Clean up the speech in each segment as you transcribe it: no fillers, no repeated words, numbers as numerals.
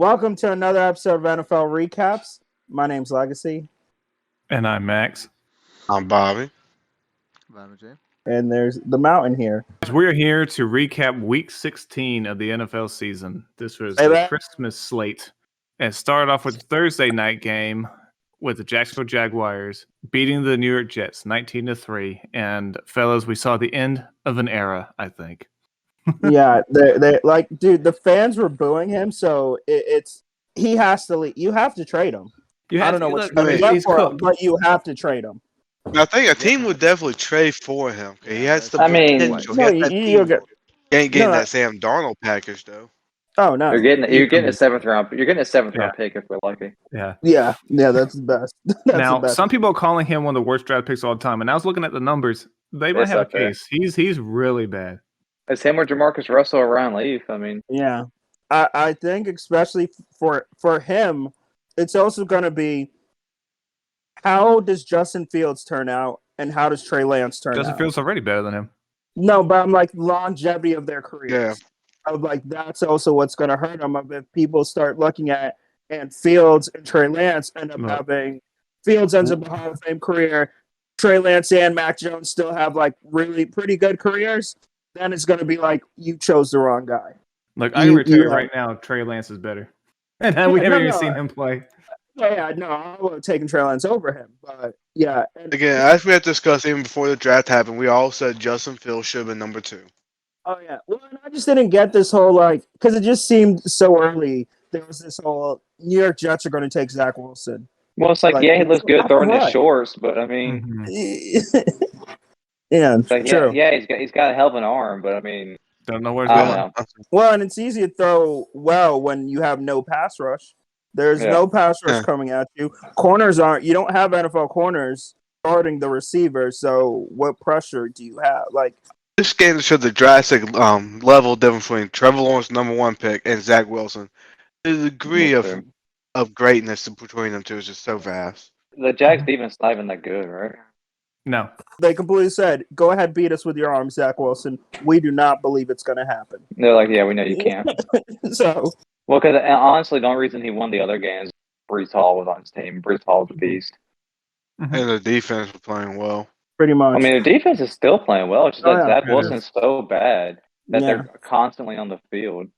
Welcome to another episode of NFL Recaps. My name's Legacy, And I'm Max. I'm Bobby. and there's the Mountain here. We're here to recap Week 16 of the NFL season. This was Hey, the man. Christmas slate. And it started off with the Thursday night game with the Jacksonville Jaguars beating the New York Jets 19-3. And fellas, we saw the end of an era, I think. Yeah, they like, dude. The fans were booing him, so he has to leave. You have to trade him. I don't know what you're going to get for him, but you have to trade him. I think a team would definitely trade for him. He has the I mean, potential. no, He has that you'll get. He ain't getting no. that Sam Darnold package though. Oh no, You're getting a seventh round. You're getting a seventh round pick if we're lucky. Yeah. yeah. That's the best. That's Now, the best. some people are calling him one of the worst draft picks of all time. And I was looking at the numbers. They might That's have a up there. case. He's really bad. It's him or Jamarcus Russell or Ryan Leaf. I mean, Yeah, I think especially for him, it's also going to be how does Justin Fields turn out and how does Trey Lance turn Justin out? Fields already better than him. No, but I'm like longevity of their careers. Yeah. I'm like that's also what's going to hurt them if people start looking at and Fields and Trey Lance end up No. having Fields ends up a Hall of Fame career. Trey Lance and Mac Jones still have like really pretty good careers. Then it's going to be like you chose the wrong guy. Look, I can tell you yeah. right now, Trey Lance is better. And we Yeah, haven't no, even no. seen him play. Yeah, no, I would have taken Trey Lance over him, but yeah. And, Again, as we had discussed even before the draft happened, we all said Justin Fields should have been number 2. oh yeah, well, and I just didn't get this whole like because it just seemed so early. There was this whole New York Jets are going to take Zach Wilson. well, it's like Like, yeah, he looks good throwing his right. shorts, but I mean, Mhm. Yeah, it's like true. yeah, he's got a hell of an arm, but I mean, Don't know where it's I going. don't know. Well, and it's easy to throw well when you have no pass rush. There's Yeah. no pass rush Yeah. coming at you. Corners aren't. You don't have NFL corners guarding the receiver. So what pressure do you have? Like, This game showed the drastic level difference between Trevor Lawrence number 1 pick and Zach Wilson. The degree That's of true. of greatness between them two is just so vast. The Jags defense is not even that good, right? No. they completely said, "Go ahead, beat us with your arm, Zach Wilson. We do not believe it's going to happen." They're like, yeah, we know you can't. So Well, because honestly, the only reason he won the other games, Brees Hall was on his team. Brees Hall was a beast. Mhm. And the defense was playing well. pretty much. I mean, the defense is still playing well. It's just Oh, that yeah. Zach It Wilson's so bad that Yeah. they're constantly on the field.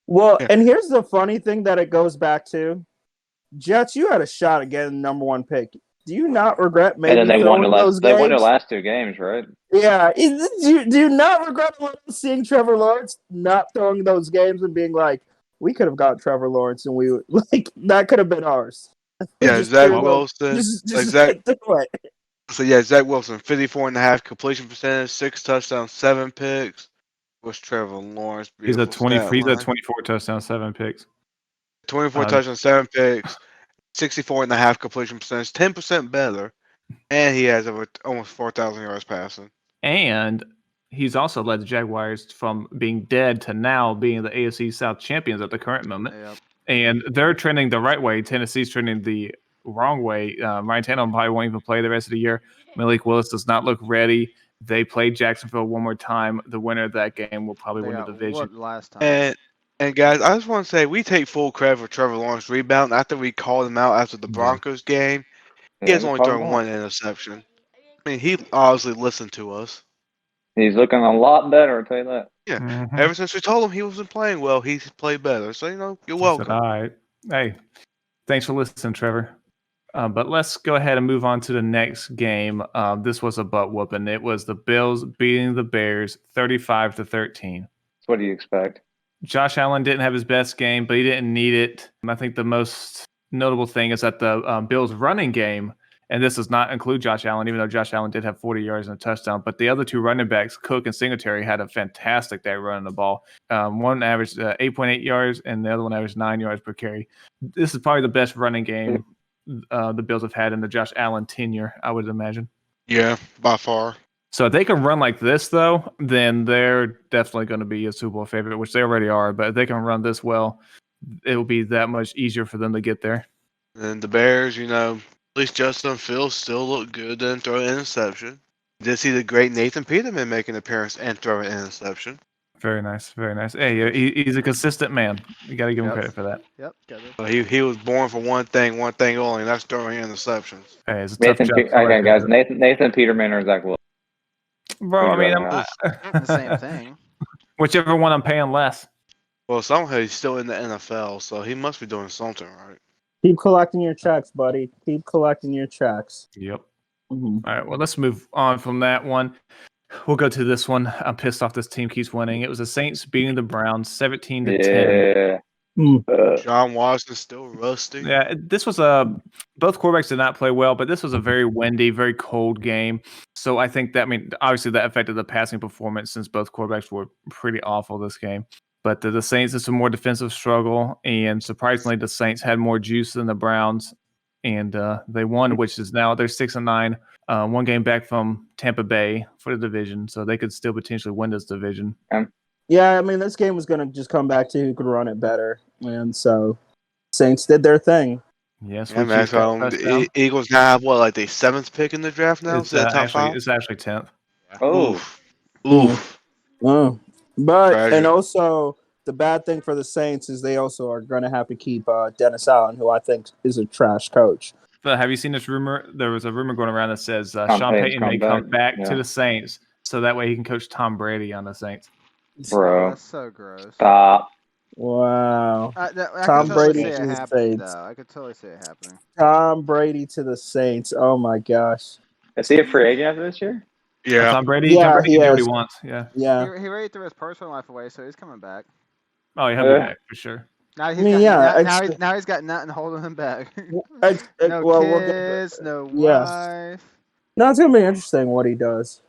Well, Yeah. and here's the funny thing that it goes back to: Jets, you had a shot at getting the number 1 pick. Do you not regret maybe And then they throwing won those they won their games? last 2 games, right? Yeah, do you not regret seeing Trevor Lawrence not throwing those games and being like, we could have got Trevor Lawrence and we would like that could have been ours. Yeah, Just Zach threw those- Wilson. just Zach, do it. so yeah, Zach Wilson, 54.5 completion percentage, 6 touchdowns, 7 picks. What's Trevor Lawrence? He's a Beautiful 20. stat He's a line. 24 touchdown, 7 picks. 24 touchdowns, 7 picks, 64.5 completion percentage, 10% better, and he has over almost 4,000 yards passing. And he's also led the Jaguars from being dead to now being the AFC South champions at the current moment. Yep. And they're trending the right way. Tennessee's trending the wrong way. Ryan Tannehill probably won't even play the rest of the year. Malik Willis does not look ready. They play Jacksonville one more time. The winner of that game will probably They win the got division. what last time? And guys, I just want to say we take full credit for Trevor Lawrence rebound after we called him out after the Yeah. Broncos game. He Yeah, has only called thrown him 1 out. interception. I mean, he obviously listened to us. He's looking a lot better, I'll tell you that. Mhm. Ever since we told him he wasn't playing well, he's played better. So, you're I said, welcome. all right. Hey, thanks for listening, Trevor. But let's go ahead and move on to the next game. This was a butt whooping. It was the Bills beating the Bears 35-13. That's what do you expect? Josh Allen didn't have his best game, but he didn't need it. I think the most notable thing is that the Bills running game, and this does not include Josh Allen, even though Josh Allen did have 40 yards and a touchdown, but the other 2 running backs, Cook and Singletary, had a fantastic day running the ball. One averaged 8.8 yards, and the other one averaged 9 yards per carry. This is probably the best running game the Bills have had in the Josh Allen tenure, I would imagine. Yeah, by far. So if they can run like this, though, then they're definitely going to be a Super Bowl favorite, which they already are. But if they can run this well, it will be that much easier for them to get there. And the Bears, at least Justin Fields still looked good, didn't throw an interception. Did see the great Nathan Peterman make an appearance and throw an interception. Very nice, very nice. Hey, he's a consistent man. You got to give him credit for that. Yep, got it. He was born for one thing only, and that's throwing interceptions. Hey, it's a tough job. Okay, guys, Nathan Peterman or Zach Wilson? Bro, I mean, the same thing. Whichever one I'm paying less. Well, somehow he's still in the NFL, so he must be doing something right. Keep collecting your checks, buddy. Keep collecting your checks. Yep. Mm-hmm. All right, well, let's move on from that one. We'll go to this one. I'm pissed off this team keeps winning. It was the Saints beating the Browns 17-10. John Watson's still rusty. Yeah, this was both quarterbacks did not play well, but this was a very windy, very cold game. So I think that, obviously that affected the passing performance since both quarterbacks were pretty awful this game. But the Saints had some more defensive struggle, and surprisingly, the Saints had more juice than the Browns, and they won, which is now they're 6-9, one game back from Tampa Bay for the division, so they could still potentially win this division. Yeah, this game was going to just come back to who could run it better, and so Saints did their thing. Yes, yeah, man, the Eagles now have the 7th pick in the draft now? It's actually 10th. Oof. But Tragic. And also the bad thing for the Saints is they also are going to have to keep Dennis Allen, who I think is a trash coach. But have you seen this rumor? There was a rumor going around that says Sean Payton may come back to the Saints, so that way he can coach Tom Brady on the Saints. Bro, that's so gross. Stop. Wow. Tom Brady to the Saints. I could totally see it happening. Tom Brady to the Saints. Oh my gosh. Is he a free agent after this year? Yeah. Tom Brady can do what he wants. Yeah. Yeah. He already threw his personal life away, so he's coming back. Oh, he'll be back for sure. Now he's got nothing holding him back. No kids, no wife. No, it's gonna be interesting what he does.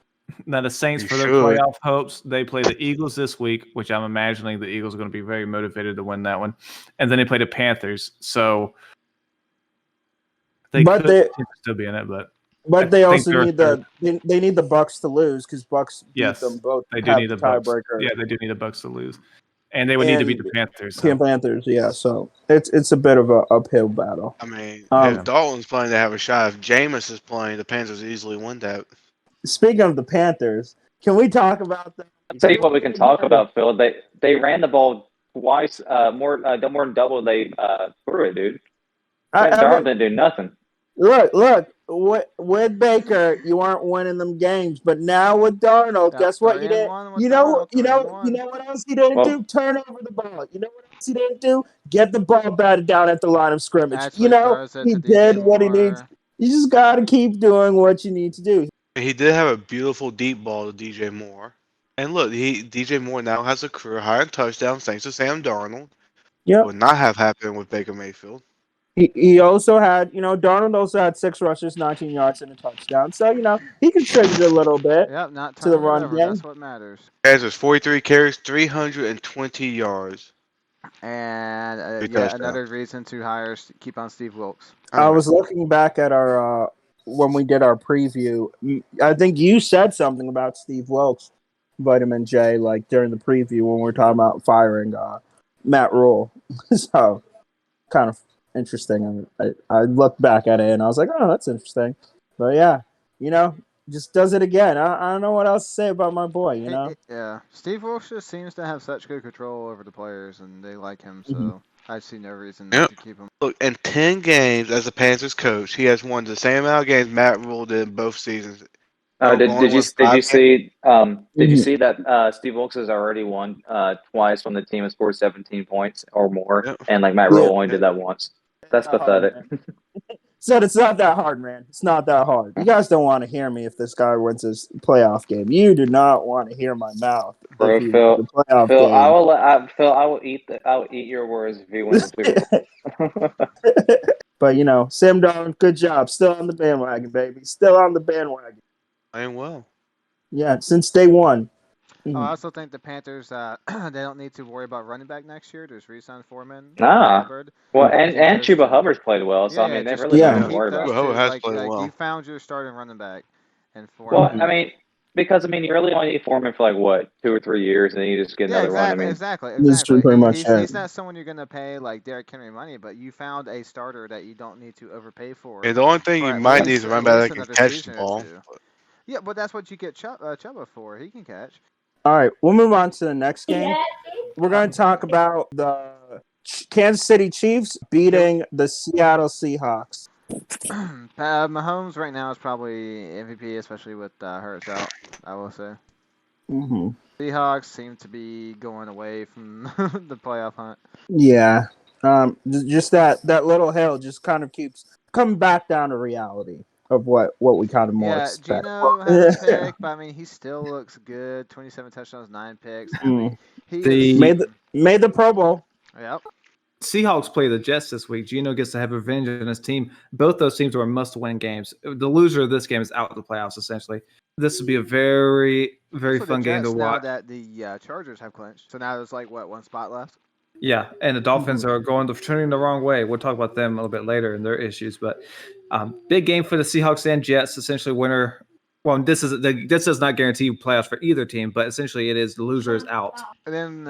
Now the Saints, for their playoff hopes, they play the Eagles this week, which I'm imagining the Eagles are going to be very motivated to win that one, and then they play the Panthers. So they could still be in it, but they also need they need the Bucks to lose because Bucks beat them both. They do need the tiebreaker. Yeah, they do need the Bucks to lose, and they would need to beat the Panthers. Panthers, yeah. So it's a bit of an uphill battle. If Dalton's playing, they have a shot. If Jameis is playing, the Panthers easily win that. Speaking of the Panthers, can we talk about that? I'll tell you what we can talk about, Phil. They ran the ball twice, more than double they threw it, dude. Darnold didn't do nothing. Look. With Baker, you aren't winning them games, but now with Darnold, guess what? You didn't. You know what else he didn't do? Turn over the ball. You know what else he didn't do? Get the ball batted down at the line of scrimmage. He did what he needs. You just got to keep doing what you need to do. He did have a beautiful deep ball to DJ Moore. And look, DJ Moore now has a career high in touchdowns thanks to Sam Darnold. Yeah. Would not have happened with Baker Mayfield. He also had, Darnold also had 6 rushes, 19 yards, and a touchdown. So, he contributed a little bit to the run game. That's what matters. There's 43 carries, 320 yards. And another reason to keep on Steve Wilkes. I was looking back at our when we did our preview. I think you said something about Steve Wilkes, Vitamin J, during the preview when we were talking about firing Matt Rule. So, kind of interesting. I looked back at it and I was like, oh, that's interesting. But yeah, just does it again. I don't know what else to say about my boy, Yeah. Steve Wilkes just seems to have such good control over the players and they like him, so I see no reason not to keep him. Look, in 10 games as a Panthers coach, he has won the same amount of games Matt Rule did in both seasons. Did you see that Steve Wilkes has already won twice when the team has scored 17 points or more, and Matt Rule only did that once. That's pathetic. So it's not that hard, man. It's not that hard. You guys don't want to hear me if this guy wins his playoff game. You do not want to hear my mouth. Bro, Phil, I will eat your words if he wins the Super Bowl. But Sam Darnold, good job. Still on the bandwagon, baby. Still on the bandwagon. Playing well. Yeah, since day one. I also think the Panthers, they don't need to worry about running back next year. There's re-signed Foreman. Well, and Chuba Hubbard's played well, so they really don't worry about it. Chuba Hubbard has played well. You found your starting running back, and Foreman. Well, because you really only need Foreman for 2 or 3 years, and then you just get another one. Exactly. Pretty much he's not someone you're going to pay like Derrick Henry money, but you found a starter that you don't need to overpay for. And the only thing you might need is a running back that can catch the ball. Yeah, but that's what you get Chuba for. He can catch. All right, we'll move on to the next game. We're going to talk about the Kansas City Chiefs beating the Seattle Seahawks. Mahomes right now is probably MVP, especially with Hurts out, I will say. Mm-hmm. Seahawks seem to be going away from the playoff hunt. Yeah. Just that little hill just kind of keeps coming back down to reality of what we kind of more expect. Geno had a pick, but I mean, he still looks good. 27 touchdowns, 9 picks. I mean, made the Pro Bowl. Yep. Seahawks play the Jets this week. Geno gets to have revenge on his team. Both those teams are must-win games. The loser of this game is out of the playoffs, essentially. This would be a very, very fun game to watch. Now that the Chargers have clinched, so now there's like one spot left. Yeah, and the Dolphins are turning the wrong way. We'll talk about them a little bit later and their issues, but big game for the Seahawks and Jets. Essentially, winner. Well, this does not guarantee playoffs for either team, but essentially it is the loser is out. And then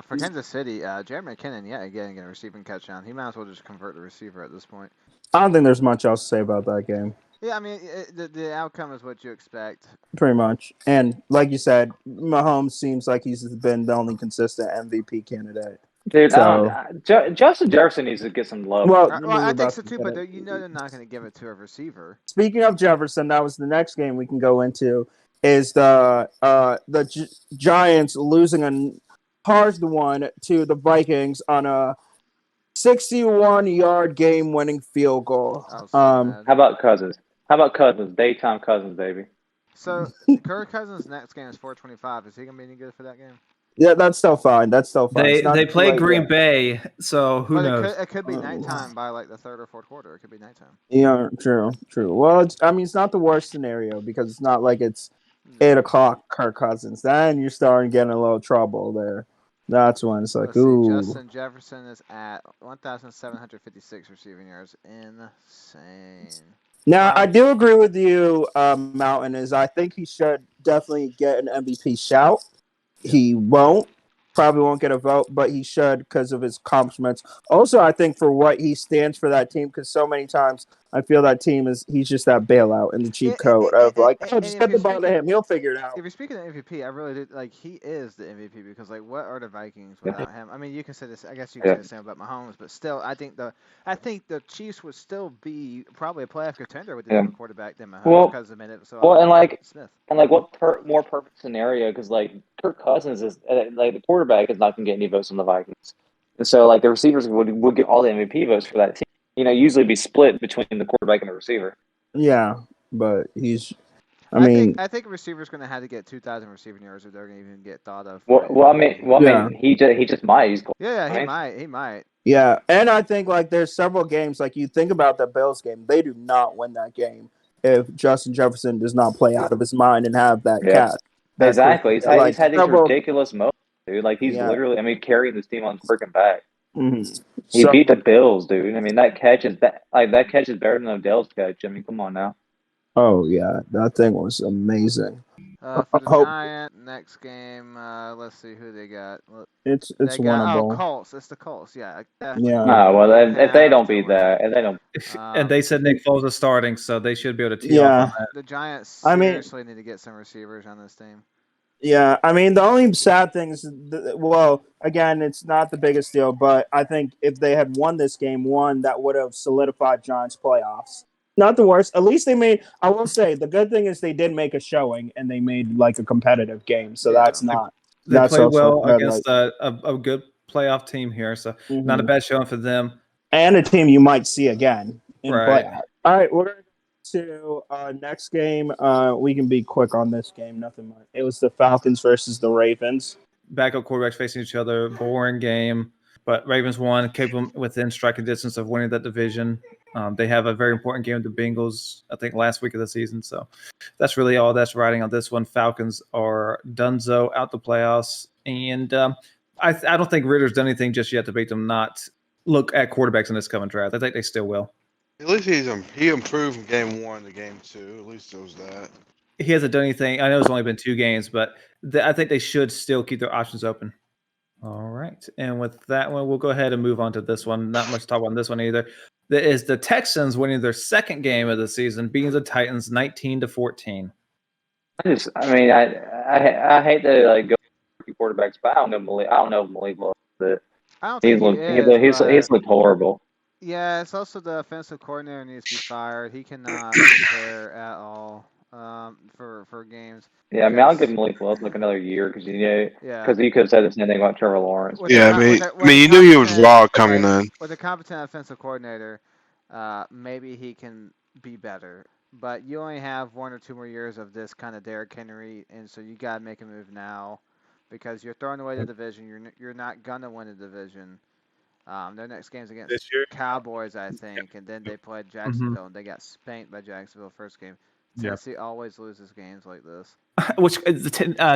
for Kansas City, Jerry McKinnon yet again getting a receiving touchdown. He might as well just convert the receiver at this point. I don't think there's much else to say about that game. Yeah, I mean, the outcome is what you expect. Pretty much. And like you said, Mahomes seems like he's been the only consistent MVP candidate. Dude, Justin Jefferson needs to get some love. Well, I think so too, but they're not going to give it to a receiver. Speaking of Jefferson, that was the next game we can go into. Is the Giants losing a hard one to the Vikings on a 61-yard game-winning field goal. How about Cousins? Daytime Cousins, baby. So Kirk Cousins' next game is 425. Is he going to be any good for that game? Yeah, that's still fine. They play Green Bay, so who knows? It could be nighttime by like the third or fourth quarter. It could be nighttime. Yeah, true. Well, it's not the worst scenario because it's not like it's 8 o'clock Kirk Cousins. Then you're starting getting a little trouble there. That's when it's like, ooh. Justin Jefferson is at 1,756 receiving yards. Insane. Now, I do agree with you, Mountain, I think he should definitely get an MVP shout. He probably won't get a vote, but he should because of his accomplishments. Also, I think for what he stands for that team, because so many times I feel that team he's just that bailout in the cheat code of just get the ball to him. He'll figure it out. If you're speaking of MVP, I really did he is the MVP because what are the Vikings without him? I mean, you can say this. I guess you can say the same about Mahomes, but still, I think the Chiefs would still be probably a playoff contender with a different quarterback than Mahomes because of it. So Smith. And more perfect scenario because Kirk Cousins is the quarterback is not going to get any votes on the Vikings, and so the receivers would get all the MVP votes for that team. Usually be split between the quarterback and the receiver. Yeah, but I think a receiver's going to have to get 2,000 receiving yards if they're going to even get thought of. I mean, he just might. He might. Yeah, and I think there's several games you think about the Bills game. They do not win that game if Justin Jefferson does not play out of his mind and have that catch. Exactly. He's had these ridiculous moments, dude. He's literally, carrying this team on his freaking back. Mm-hmm. He beat the Bills, dude. I mean, that catch is that catch is better than Odell's catch. I mean, come on now. Oh yeah, that thing was amazing. For the Giants, next game, let's see who they got. It's winnable. Oh, Colts. It's the Colts. Yeah. Yeah. Well, if they don't beat that, and they said Nick Foles is starting, so they should be able to tee off on that. The Giants seriously need to get some receivers on this team. Yeah, I mean, the only sad thing is, again, it's not the biggest deal, but I think if they had won this game, that would have solidified Giants' playoffs. Not the worst. At least they made, I will say, the good thing is they did make a showing, and they made, a competitive game, so that's not. They played well against a good playoff team here, so not a bad showing for them. And a team you might see again in playoff. All right, we're going to next game. We can be quick on this game. Nothing much. It was the Falcons versus the Ravens. Backup quarterbacks facing each other. Boring game, but Ravens won, kept them within striking distance of winning that division. They have a very important game with the Bengals, I think, last week of the season. So that's really all that's riding on this one. Falcons are donezo out the playoffs, and I don't think Ritter's done anything just yet to make them not look at quarterbacks in this coming draft. I think they still will. At least he improved from game 1 to game 2. At least there was that. He hasn't done anything. I know it's only been 2 games, but I think they should still keep their options open. All right. And with that one, we'll go ahead and move on to this one. Not much to talk about on this one either. That is the Texans winning their second game of the season, beating the Titans 19-14. I hate to like go quarterbacks, but I don't know if Malik loves it. I don't think He's looked horrible. Yeah, it's also the offensive coordinator needs to be fired. He cannot prepare at all for games. Yeah, I mean, I'll give Malik Willis like another year because you could have said the same thing about Trevor Lawrence. Yeah, you knew he was raw coming in. With a competent offensive coordinator, maybe he can be better. But you only have 1 or 2 more years of this kind of Derrick Henry, and so you got to make a move now because you're throwing away the division. You're not gonna win the division. Their next game's against Cowboys, I think, and then they played Jacksonville, and they got spanked by Jacksonville first game. Tennessee always loses games like this. Which the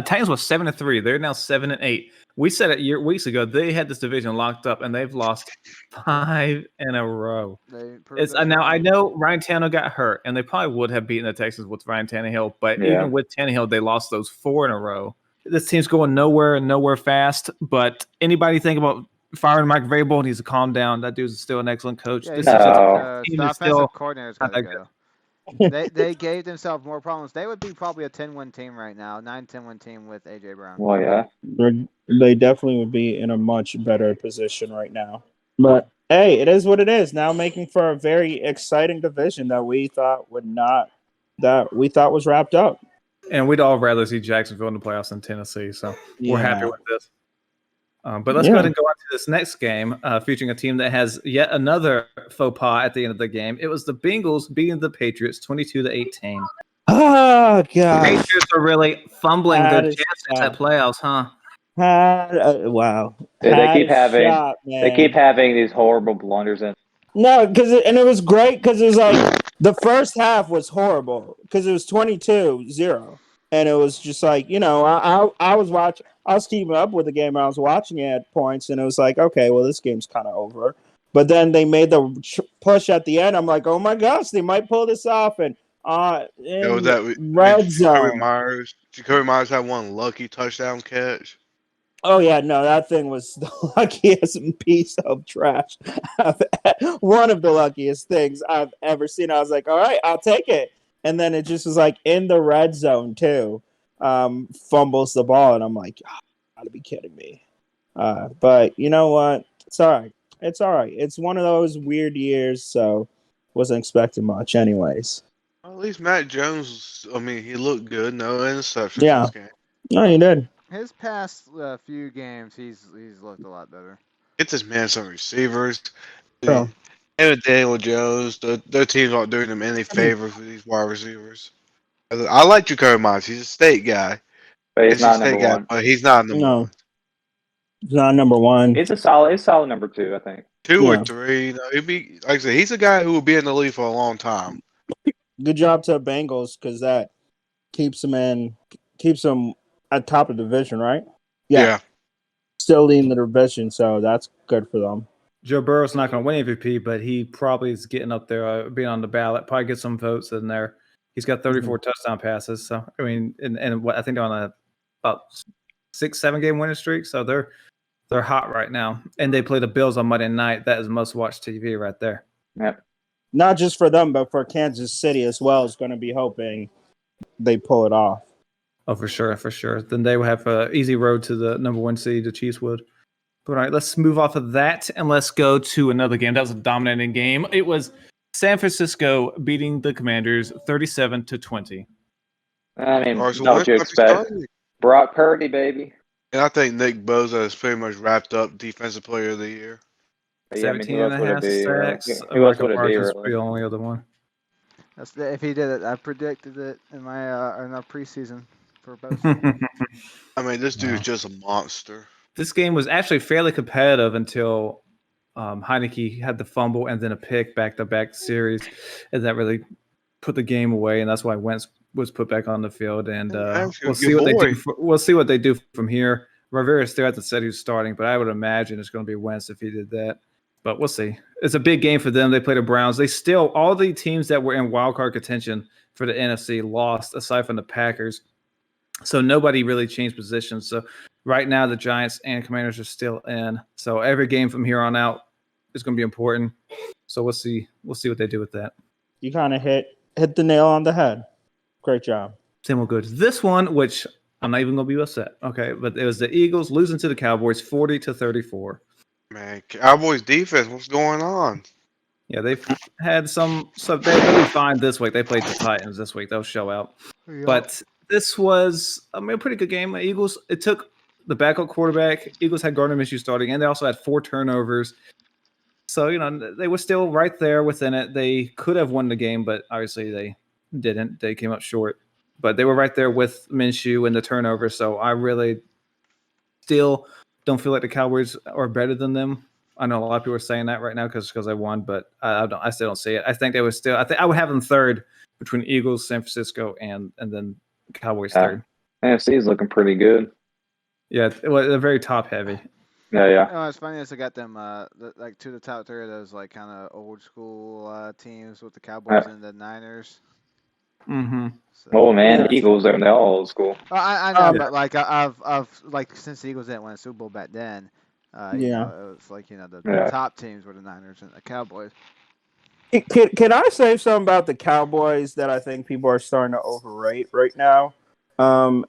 Titans was 7-3. They're now 7-8. We said it weeks ago. They had this division locked up, and they've lost 5 in a row. Now I know Ryan Tannehill got hurt, and they probably would have beaten the Texans with Ryan Tannehill. But even with Tannehill, they lost those 4 in a row. This team's going nowhere fast. But anybody think about firing Mike Vrabel? Needs to calm down. That dude's still an excellent coach. Yeah, the offensive coordinator's got to go. They gave themselves more problems. They would be probably a 10-win team right now, 9-10-win team with AJ Brown. Well, yeah, they definitely would be in a much better position right now. But hey, it is what it is. Now making for a very exciting division that we thought was wrapped up. And we'd all rather see Jacksonville in the playoffs than Tennessee, so we're happy with this. But let's go ahead and go on to this next game, featuring a team that has yet another faux pas at the end of the game. It was the Bengals beating the Patriots 22-18. Oh, God. The Patriots are really fumbling their chances at playoffs, huh? Wow. Dude, they keep having these horrible blunders in. No, it was great because it was like the first half was horrible because it was 22-0. And it was just like, I was keeping up with the game. I was watching it at points, and it was like, okay, well, this game's kind of over. But then they made the push at the end. I'm like, oh my gosh, they might pull this off. And red zone. Jacoby Myers had one lucky touchdown catch. Oh yeah, no, that thing was the luckiest piece of trash. One of the luckiest things I've ever seen. I was like, all right, I'll take it. And then it just was like in the red zone too. Fumbles the ball, and I'm like, oh, you gotta be kidding me. But you know what? It's all right. It's all right. It's one of those weird years, so wasn't expecting much anyways. Well, at least Matt Jones, he looked good. No interceptions this game. No, he did. His past few games, he's looked a lot better. Get this man some receivers. And Daniel Jones, their teams aren't doing them any favors with these wide receivers. I like Jacoby Myers. He's a state guy. But he's not number one. But he's not number one. He's not number one. He's solid number 2, I think. 2 or 3. He'd be, like I said, he's a guy who will be in the league for a long time. Good job to the Bengals because that keeps them at top of the division, right? Yeah. Still leading the division, so that's good for them. Joe Burrow's not going to win MVP, but he probably is getting up there, being on the ballot. Probably get some votes in there. He's got 34 touchdown passes. So and what I think they're on about 6-7 game winning streak. So they're hot right now, and they play the Bills on Monday night. That is most watched TV right there. Yep. Not just for them, but for Kansas City as well. Is going to be hoping they pull it off. Oh, for sure. Then they will have an easy road to the number 1 seed. The Chiefs would. All right, let's move off of that and let's go to another game. That was a dominating game. It was San Francisco beating the Commanders 37-20. I mean, what you expect. Brock Purdy, baby. And I think Nick Bosa is pretty much wrapped up Defensive Player of the Year. 17.5 sacks. Who else would it be? Really? The only other one. If he did it, I predicted it in my in our preseason for both. This dude's just a monster. This game was actually fairly competitive until Heineke had the fumble and then a pick back-to-back series, and that really put the game away. And that's why Wentz was put back on the field. And we'll see what they do. We'll see what they do from here. Rivera still hasn't said who's starting, but I would imagine it's going to be Wentz if he did that. But we'll see. It's a big game for them. They play the Browns. They still all the teams that were in wild card contention for the NFC lost, aside from the Packers. So nobody really changed positions. So right now the Giants and Commanders are still in. So every game from here on out is going to be important. So we'll see. We'll see what they do with that. You kind of hit the nail on the head. Great job. Same old goods. This one, which I'm not even gonna be upset. Okay, but it was the Eagles losing to the Cowboys 40-34. Man, Cowboys defense, what's going on? Yeah, they've had some. So they'll be fine this week. They played the Titans this week. They'll show out. Yep. But this was, I mean, a pretty good game. Eagles. It took the backup quarterback. Eagles had Gardner Minshew starting, and they also had 4 turnovers. So they were still right there within it. They could have won the game, but obviously they didn't. They came up short. But they were right there with Minshew and the turnover. So I really still don't feel like the Cowboys are better than them. I know a lot of people are saying that right now because they won, but I still don't see it. I think they would still. I think I would have them third between Eagles, San Francisco, and then Cowboys third. NFC is looking pretty good. Yeah, they're very top heavy. Yeah. It's funny is I got them like to the top 3 of those like kind of old school teams with the Cowboys and the Niners. Mm-hmm. So, Oh man, the Eagles they're all old school. I know, but like I've like since the Eagles didn't win a Super Bowl back then, you know, it was like the top teams were the Niners and the Cowboys. Can I say something about the Cowboys that I think people are starting to overrate right now? And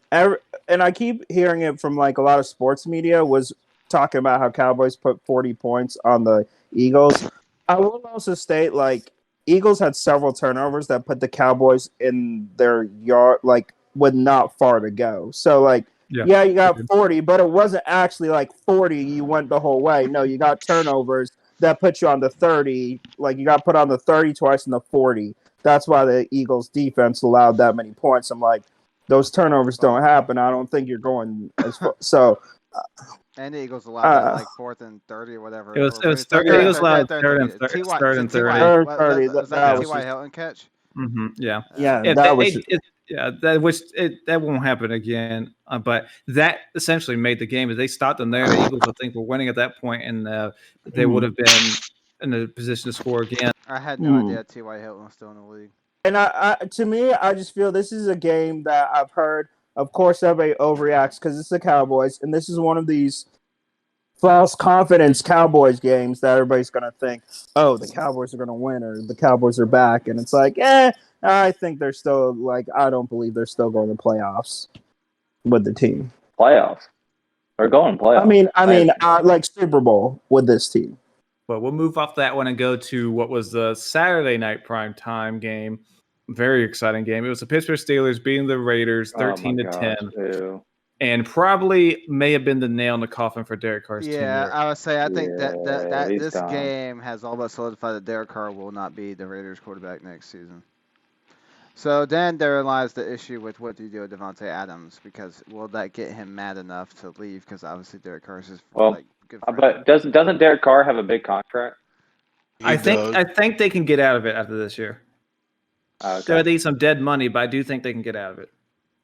I keep hearing it from like a lot of sports media was talking about how Cowboys put 40 points on the Eagles. I will also state like Eagles had several turnovers that put the Cowboys in their yard, like with not far to go. So like, yeah, you got 40, but it wasn't actually like 40. You went the whole way. No, you got turnovers that put you on the 30. Like you got put on the 30 twice and the 40. That's why the Eagles defense allowed that many points. I'm like, those turnovers don't happen. I don't think you're going as far. So. And the Eagles allowed like 4th and 30 or whatever. It was 30. Eagles allowed third and 30. Was that the T.Y. Hilton catch? Mm-hmm, yeah. That won't happen again. But that essentially made the game. If they stopped them there, the Eagles, I think, were winning at that point, and they would have been in a position to score again. I had no idea T.Y. Hilton was still in the league. And to me, I just feel this is a game that I've heard. Of course, everybody overreacts because it's the Cowboys, and this is one of these false confidence Cowboys games that everybody's going to think, oh, the Cowboys are going to win or the Cowboys are back. And it's like, I think they're still, like, I don't believe they're still going to playoffs with the team. Playoffs? They're going playoffs. I mean, like Super Bowl with this team. But we'll move off that one and go to what was the Saturday night primetime game. Very exciting game. It was the Pittsburgh Steelers beating the Raiders 13-10. And probably may have been the nail in the coffin for Derek Carr's team. Yeah, I would say I think that this game has all but solidified that Derek Carr will not be the Raiders quarterback next season. So then there lies the issue with what do you do with Devontae Adams, because will that get him mad enough to leave? Because obviously Derek Carr is just like good friend. But doesn't Derek Carr have a big contract? I think they can get out of it after this year. There be some dead money, but I do think they can get out of it.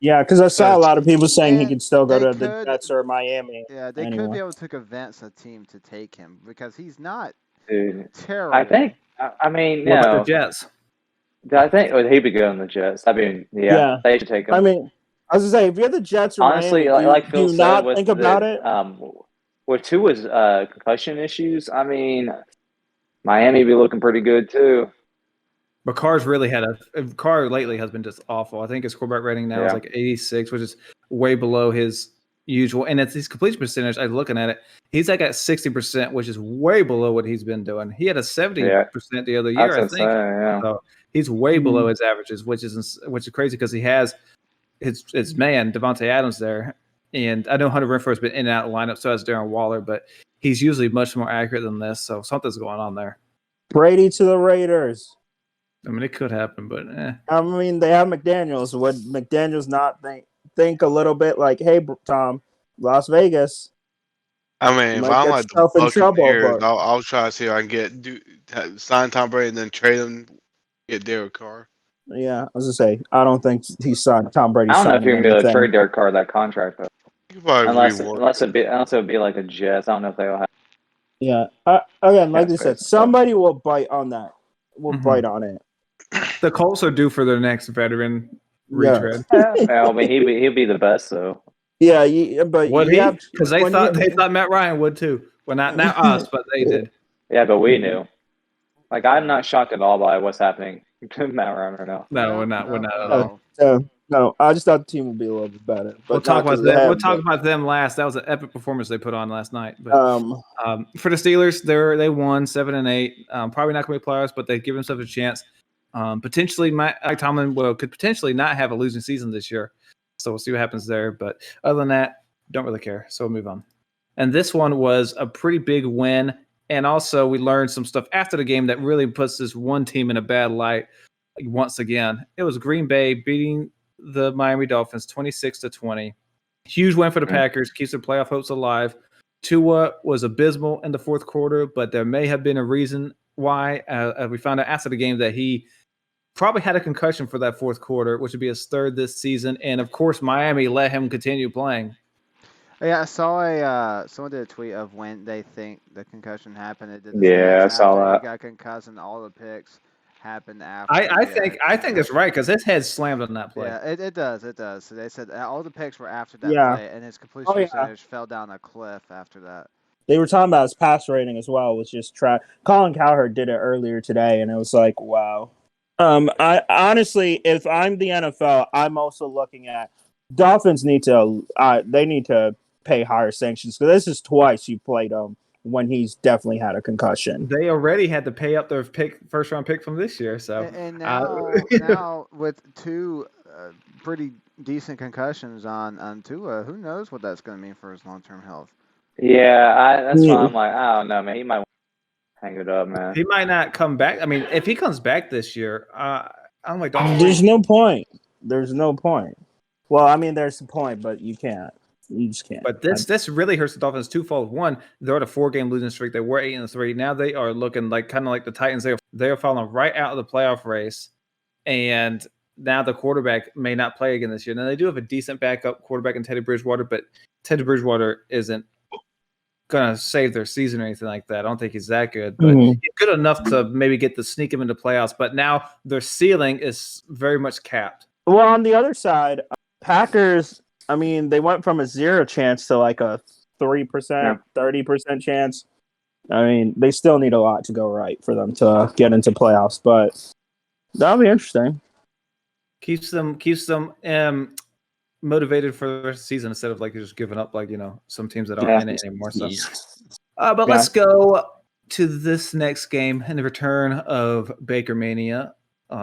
Yeah, because I saw a lot of people saying he could still go to the Jets or Miami. Yeah, they could be able to convince a team to take him because he's not terrible. I think. I mean, what about the Jets? I think he'd be good on the Jets. I mean, yeah, they should take him. I mean, I was gonna say if you're the Jets or honestly, Miami, like Phil do said, not with think about it. With Tua's concussion issues, I mean, Miami be looking pretty good too. But Carr lately has been just awful. I think his quarterback rating now is like 86, which is way below his usual. And it's his completion percentage. I was looking at it. He's like at 60%, which is way below what he's been doing. He had a 70% the other year, I think. So he's way below his averages, which is crazy because he has his man Devontae Adams there. And I know Hunter Renfrow has been in and out of the lineup, so has Darren Waller, but he's usually much more accurate than this. So something's going on there. Brady to the Raiders. I mean, it could happen, but I mean, they have McDaniels. Would McDaniels not think a little bit like, hey, Tom, Las Vegas? I mean, if I'm like the Buccaneers, I'll try to see if I can sign Tom Brady and then trade him, get Derek Carr. Yeah, I was gonna say, I don't think he's signed Tom Brady. I don't know if you're gonna be able to trade Derek Carr that contract though. Unless it would be like a Jets. I don't know if they will have. Yeah. Again, like I said, somebody will bite on that. Bite on it. The Colts are due for their next veteran retread. I mean, he'll be the best though. Yeah, but would he? Because they thought Matt Ryan would too. Well, not us, but they did. Yeah, but we knew. Like, I'm not shocked at all by what's happening to Matt Ryan right now. No, we're not at all. No, I just thought the team would be a little bit better. But We'll talk not about to them. have, We'll talk about them last. That was an epic performance they put on last night. But Um, for the Steelers, they won 7-8. Probably not going to be playoffs, but they give themselves a chance. Potentially, Mike Tomlin could potentially not have a losing season this year. So we'll see what happens there. But other than that, don't really care. So we'll move on. And this one was a pretty big win. And also, we learned some stuff after the game that really puts this one team in a bad light once again. It was Green Bay beating the Miami Dolphins 26-20. Huge win for the Packers, keeps their playoff hopes alive. Tua was abysmal in the fourth quarter, but there may have been a reason why. We found out after the game that he probably had a concussion for that fourth quarter, which would be his third this season. And of course, Miami let him continue playing. Yeah, I saw someone did a tweet of when they think the concussion happened. It did I saw that. He got concussed and all the picks happened after. I think it's right because his head slammed on that play. Yeah, it does. So they said all the picks were after that play, and his completion percentage fell down a cliff after that. They were talking about his pass rating as well, which is Colin Cowherd did it earlier today, and it was like, wow. I honestly, if I'm the NFL, I'm also looking at Dolphins need to pay higher sanctions because this is twice you played him when he's definitely had a concussion. They already had to pay up their first round pick from this year. So and now with two pretty decent concussions on Tua, who knows what that's going to mean for his long term health? Yeah, that's why I'm like, I don't know, man. He might hang it up, man. He might not come back. I mean, if he comes back this year, I'm like, there's no point. There's no point. Well, I mean, there's a point, but you can't. You just can't. But this really hurts the Dolphins twofold. One, they're at a 4-game losing streak. They were 8-3. Now they are looking like kind of like the Titans. They are falling right out of the playoff race, and now the quarterback may not play again this year. Now they do have a decent backup quarterback in Teddy Bridgewater, but Teddy Bridgewater isn't gonna save their season or anything like that. I don't think he's that good, but he's good enough to maybe sneak him into playoffs. But now their ceiling is very much capped. Well, on the other side, Packers. I mean, they went from a 0 chance to like a 3%, 30% chance. I mean, they still need a lot to go right for them to get into playoffs, but that'll be interesting. Keeps them motivated for the rest of the season instead of like just giving up like some teams that aren't in it anymore. So, but let's go to this next game in the return of Baker Mania.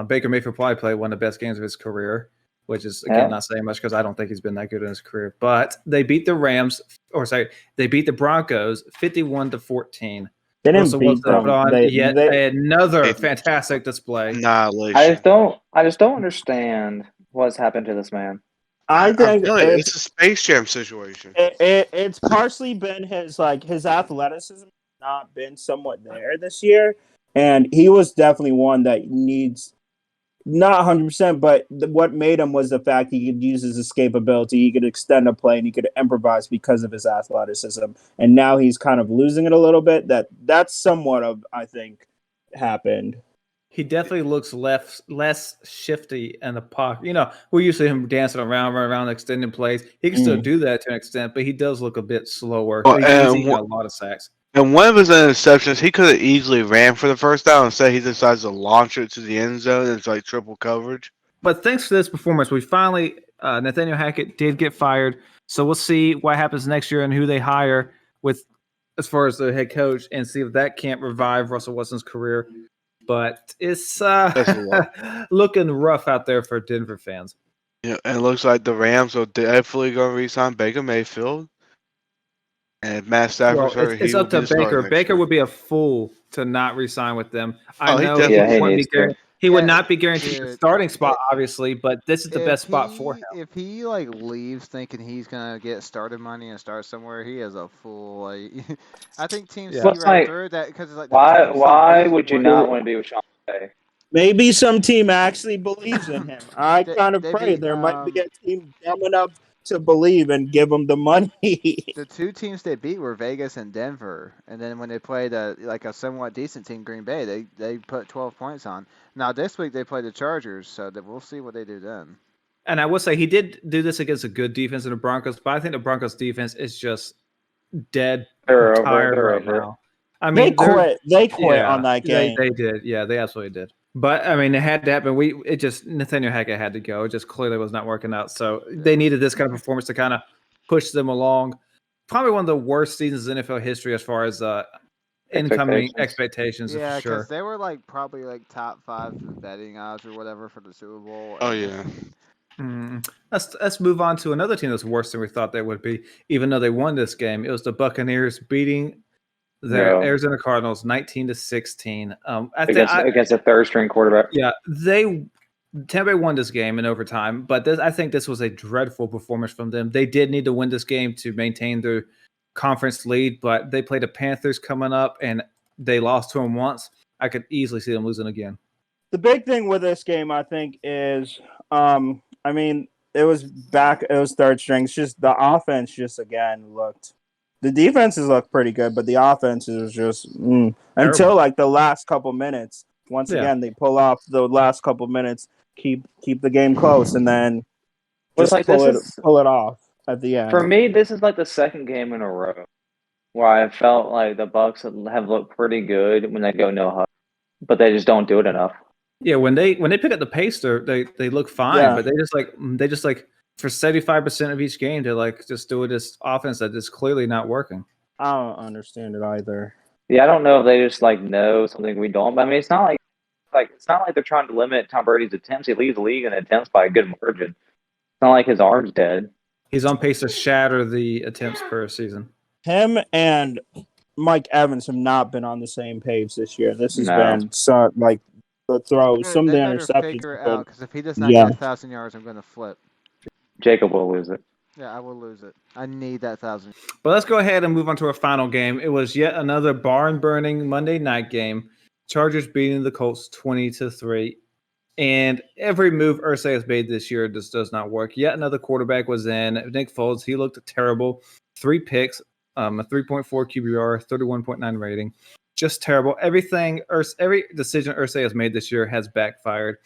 Baker Mayfield probably played one of the best games of his career, which is again not saying much because I don't think he's been that good in his career. But they beat they beat the Broncos 51-14. They didn't beat them. Another fantastic display. Annihilation. I just don't understand what's happened to this man. I think it's a Space Jam situation. It's partially been his athleticism not been somewhat there this year, and he was definitely one that needs. Not 100%, but what made him was the fact he could use his escapability. He could extend a play and he could improvise because of his athleticism. And now he's kind of losing it a little bit. That's somewhat of, I think, happened. He definitely looks less shifty in the pocket. We're used to him dancing around, running around, extending plays. He can still do that to an extent, but he does look a bit slower. He's got a lot of sacks. And one of his interceptions, he could have easily ran for the first down. Instead, he decides to launch it to the end zone. It's like triple coverage. But thanks to this performance, we finally Nathaniel Hackett did get fired. So we'll see what happens next year and who they hire as far as the head coach, and see if that can't revive Russell Wilson's career. But it's looking rough out there for Denver fans. Yeah, and it looks like the Rams are definitely going to re-sign Baker Mayfield. And Matt Stafford's hurt. It's up to Baker. Baker would be a fool to not re-sign with them. I know he would not be guaranteed a starting spot, obviously, but this is the best spot for him. If he leaves thinking he's gonna get started money and start somewhere, he is a fool. I think teams see right through that because it's like why would you not want to be with Sean McVay? Maybe some team actually believes in him. I kind of pray there might be a team dumb enough to believe and give them the money. The two teams they beat were Vegas and Denver, and then when they played a somewhat decent team, Green Bay, they put 12 points on. Now this week they play the Chargers, so that we'll see what they do then. And I will say he did do this against a good defense in the Broncos, but I think the Broncos defense is just dead tired right now. I mean, they quit on that game. They did. Yeah, they absolutely did. But I mean, it had to happen. Nathaniel Hackett had to go. It just clearly was not working out. So they needed this kind of performance to kind of push them along. Probably one of the worst seasons in NFL history as far as incoming expectations. Yeah, because they were probably top 5 betting odds or whatever for the Super Bowl. Oh yeah. Let's move on to another team that's worse than we thought they would be. Even though they won this game, it was the Buccaneers beating the Arizona Cardinals 19-16. Against a third-string quarterback. Yeah, Tampa Bay won this game in overtime, but I think this was a dreadful performance from them. They did need to win this game to maintain their conference lead, but they played the Panthers coming up, and they lost to them once. I could easily see them losing again. The big thing with this game, I think, is it was third string. It's just the offense just again looked. The defenses looked pretty good, but the offenses was just until the last couple minutes. Once again, they pull off the last couple minutes, keep the game close, and then just pull it off at the end. For me, this is the second game in a row where I felt like the Bucs have looked pretty good when they go no huddle, but they just don't do it enough. Yeah, when they pick up the pace, they look fine, but they just for 75% of each game to just do this offense that is clearly not working. I don't understand it either. Yeah, I don't know if they just know something we don't. But I mean, it's not like they're trying to limit Tom Brady's attempts. He leads the league in attempts by a good margin. It's not like his arm's dead. He's on pace to shatter the attempts per season. Him and Mike Evans have not been on the same page this year. This has been the throws, some of the interceptions. Figure it out, because if he does not get 1,000 yards, I'm going to flip. Jacob will lose it. Yeah, I will lose it. I need that 1,000. But let's go ahead and move on to our final game. It was yet another barn-burning Monday night game. Chargers beating the Colts 20-3. And every move Irsay has made this year just does not work. Yet another quarterback was in. Nick Foles, he looked terrible. 3 picks, a 3.4 QBR, 31.9 rating. Just terrible. Every decision Irsay has made this year has backfired.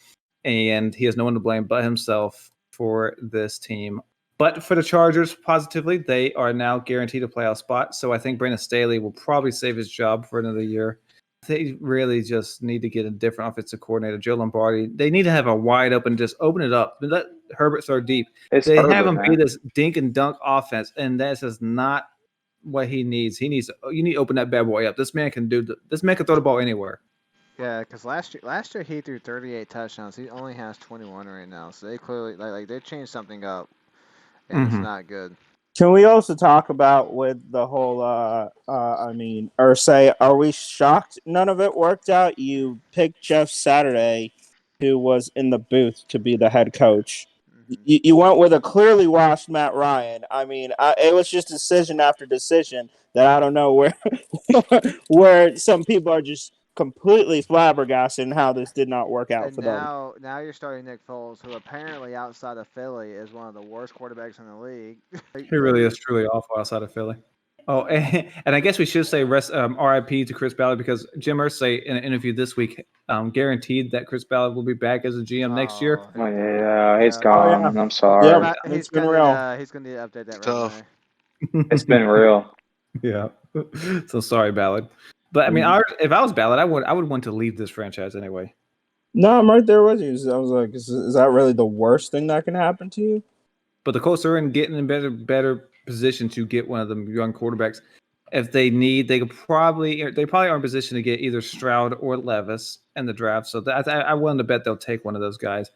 And he has no one to blame but himself for this team. But for the Chargers, positively, they are now guaranteed a playoff spot. So I think Brandon Staley will probably save his job for another year. They really just need to get a different offensive coordinator, Joe Lombardi. They need to have a wide open, just open it up. Let Herbert throw deep. They have him be this dink and dunk offense, and that's just not what he needs. You need to open that bad boy up. This man can throw the ball anywhere. Yeah, because last year he threw 38 touchdowns. He only has 21 right now. So they clearly they changed something up, and it's not good. Can we also talk about with the whole Irsay, are we shocked none of it worked out? You picked Jeff Saturday, who was in the booth, to be the head coach. You went with a clearly washed Matt Ryan. I mean, it was just decision after decision that I don't know where some people are just completely flabbergasted in how this did not work out for them. Now you're starting Nick Foles, who apparently outside of Philly is one of the worst quarterbacks in the league. He really is truly awful outside of Philly. Oh, and I guess we should say RIP to Chris Ballard, because Jim Irsay in an interview this week guaranteed that Chris Ballard will be back as a GM next year. Oh yeah, he's gone. Yeah. I'm sorry. Yeah, it's been real. He's going to update that resume. It's been real. Yeah. So sorry, Ballard. But I mean, if I was Ballard, I would want to leave this franchise anyway. No, I'm right there with you. I was like, is that really the worst thing that can happen to you? But the Colts are getting in better position to get one of the young quarterbacks. If they need, they probably are in position to get either Stroud or Levis in the draft. So I'm willing to bet they'll take one of those guys.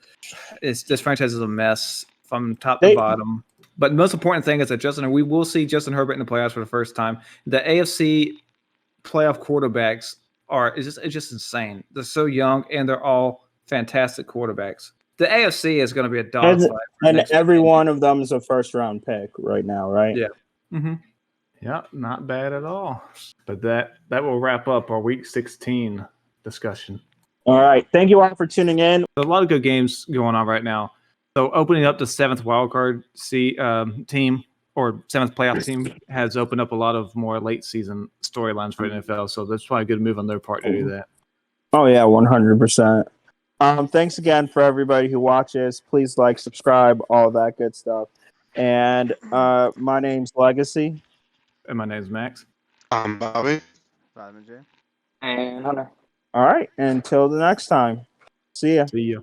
This franchise is a mess from top to bottom. But the most important thing is that we will see Justin Herbert in the playoffs for the first time. The AFC playoff quarterbacks it's just insane. They're so young and they're all fantastic quarterbacks. The AFC is going to be a dog fight. And every one of them is a first round pick right now, right? Yeah. Mm-hmm. Yeah, not bad at all. But that will wrap up our Week 16 discussion. All right. Thank you all for tuning in. There's a lot of good games going on right now. So opening up the 7th wildcard team, or 7th playoff team, has opened up a lot of more late season storylines for NFL. So that's probably a good move on their part to do that. Oh yeah, 100%. Thanks again for everybody who watches. Please like, subscribe, all that good stuff. And my name's Legacy. And my name's Max. I'm Bobby. Vitamin J. And Hunter. All right. Until the next time. See ya. See ya.